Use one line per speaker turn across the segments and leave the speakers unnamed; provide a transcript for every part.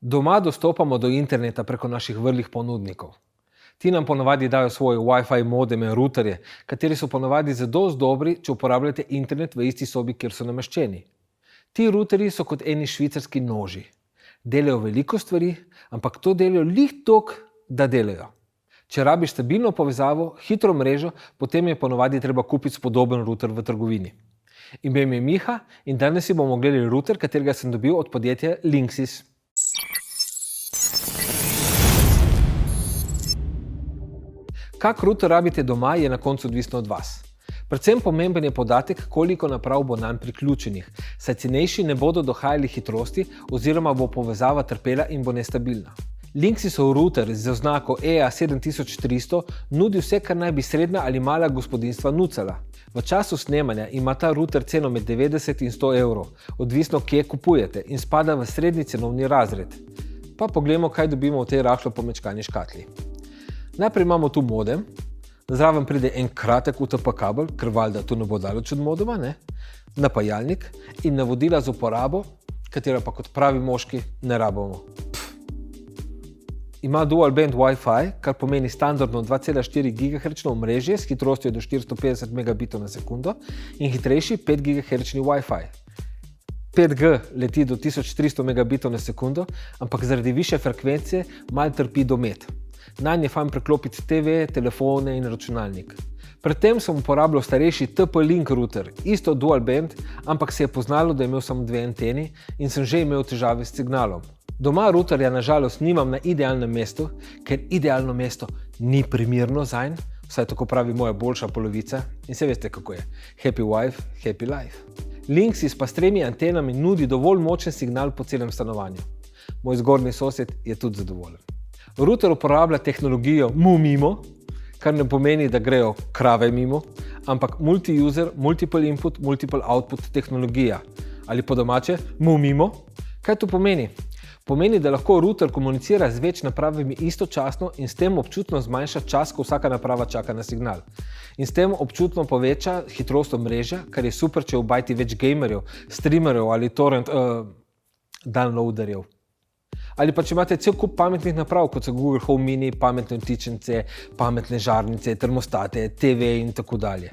Doma dostopamo do interneta preko naših vrlih ponudnikov. Ti nam ponavadi dajo svoje Wi-Fi modeme, routerje, kateri so ponavadi zadost dobri, če uporabljate internet v isti sobi, kjer so nameščeni. Ti routerji so kot eni švicarski noži. Delajo veliko stvari, ampak to delajo lih toliko, da delajo. Če rabiš stabilno povezavo, hitro mrežo, potem je ponavadi treba kupiti spodoben router v trgovini. Ime mi je Miha in danes si bomo ogledali router, katerega sem dobil od podjetja Linksys. Kak router rabite doma, je na koncu odvisno od vas. Predvsem pomemben je podatek, koliko naprav bo nanj priključenih, saj cenejši ne bodo dohajali hitrosti oziroma bo povezava trpela in bo nestabilna. Linksysov router z oznako EA7300 nudi vse, kar naj bi srednja ali mala gospodinjstva nucala. V času snemanja ima ta router ceno med 90 in 100 evrov, odvisno kje kupujete, in spada v srednji cenovni razred. Pa poglejmo, kaj dobimo v tej rahlo pomečkani škatli. Najprej imamo tu modem, zraven pride en kratek UTP kabel, ker valjda tu ne bo daleč od modema, napajalnik in navodila z uporabo, katera pa kot pravi moški ne rabimo. Ima dual band Wi-Fi, kar pomeni standardno 2,4 GHz omrežje s hitrostjo do 450 megabitov na sekundo in hitrejši 5 GHz Wi-Fi. 5G leti do 1300 megabitov na sekundo, ampak zaradi višje frekvence malo trpi domet. Nanj je fajn preklopiti TV, telefone in računalnik. Predtem sem uporabljal starejši TP-Link router, isto dual band, ampak se je poznalo, da je imel samo dve anteni in sem že imel težave s signalom. Doma routerja nažalost nimam na idealnem mestu, ker idealno mesto ni primerno zanj, vsaj tako pravi moja boljša polovica in se veste kako je. Happy wife, happy life. Linksys pa s 3 antenami nudi dovolj močen signal po celem stanovanju. Moj zgornji sosed je tudi zadovoljen. Router uporablja tehnologijo MU-MIMO, kar ne pomeni, da grejo krave mimo, ampak multi-user, multiple input, multiple output tehnologija. Ali po domače, MU-MIMO. Kaj to pomeni? Pomeni, da lahko router komunicira z več napravami istočasno in s tem občutno zmanjša čas, ko vsaka naprava čaka na signal. In s tem občutno poveča hitrost omrežja, kar je super, če obajti več gamerjev, streamerjev ali torrent downloaderjev. Ali pa če imate cel kup pametnih naprav, kot so Google Home Mini, pametne vtičnice, pametne žarnice, termostate, TV in tako dalje.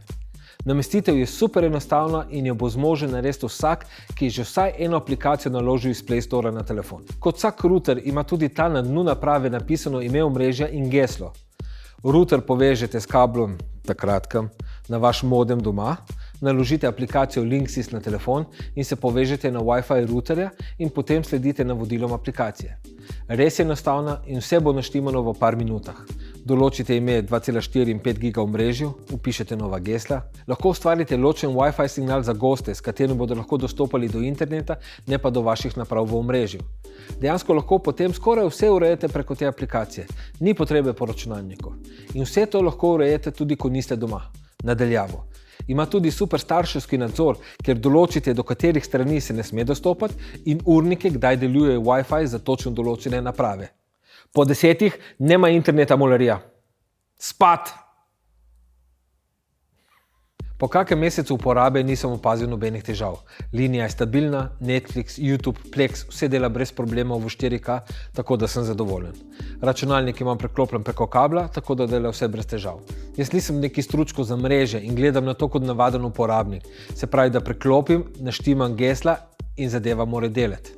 Namestitev je super enostavna in jo bo zmožen narediti vsak, ki je že vsaj eno aplikacijo naložil iz Play Store na telefon. Kot vsak router ima tudi ta na dnu naprave napisano ime omrežja in geslo. Router povežete s kablom, takratkem, na vaš modem doma, naložite aplikacijo Linksys na telefon in se povežete na Wi-Fi routerja in potem sledite navodilom aplikacije. Res je enostavna in vse bo naštimano v par minutah. Določite ime 2,4 in 5 giga omrežju, vpišete nova gesla, lahko ustvarite ločen Wi-Fi signal za goste, s katerim bodo lahko dostopali do interneta, ne pa do vaših naprav v omrežju. Dejansko lahko potem skoraj vse urejate preko te aplikacije, ni potrebe po računalniku. In vse to lahko urejate tudi, ko niste doma, nadaljavo. Ima tudi super starševski nadzor, kjer določite, do katerih strani se ne sme dostopati in urnike, kdaj deluje Wi-Fi za točno določene naprave. Po 10 nema interneta molarija. Spat! Po kakem mesecu uporabe nisem opazil nobenih težav. Linija je stabilna, Netflix, YouTube, Plex, vse dela brez problemov v 4K, tako da sem zadovoljen. Računalnik imam preklopljen preko kabla, tako da dela vse brez težav. Jaz nisem neki stručko za mreže in gledam na to kot navaden uporabnik. Se pravi, da preklopim, naštimam gesla in zadeva mora delati.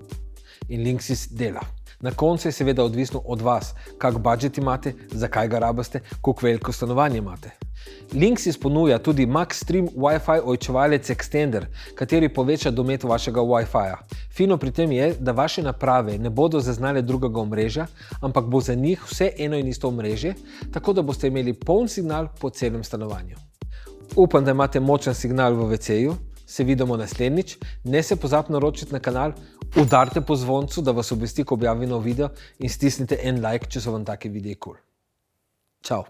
In Linksys dela. Na koncu je seveda odvisno od vas, kak budžet imate, zakaj ga rabite, koliko veliko stanovanje imate. Linksys ponuja tudi MaxStream Wi-Fi ojačevalec Extender, kateri poveča domet vašega Wi-Fi-ja. Fino pri tem je, da vaše naprave ne bodo zaznale drugega omrežja, ampak bo za njih vse eno in isto omrežje, tako da boste imeli poln signal po celem stanovanju. Upam, da imate močen signal v WC-ju. Se vidimo naslednjič, ne se pozabite naročiti na kanal, udarite po zvoncu, da vas obvesti, ko objavim nov video in stisnite en like, če so vam take videi kul. Čau!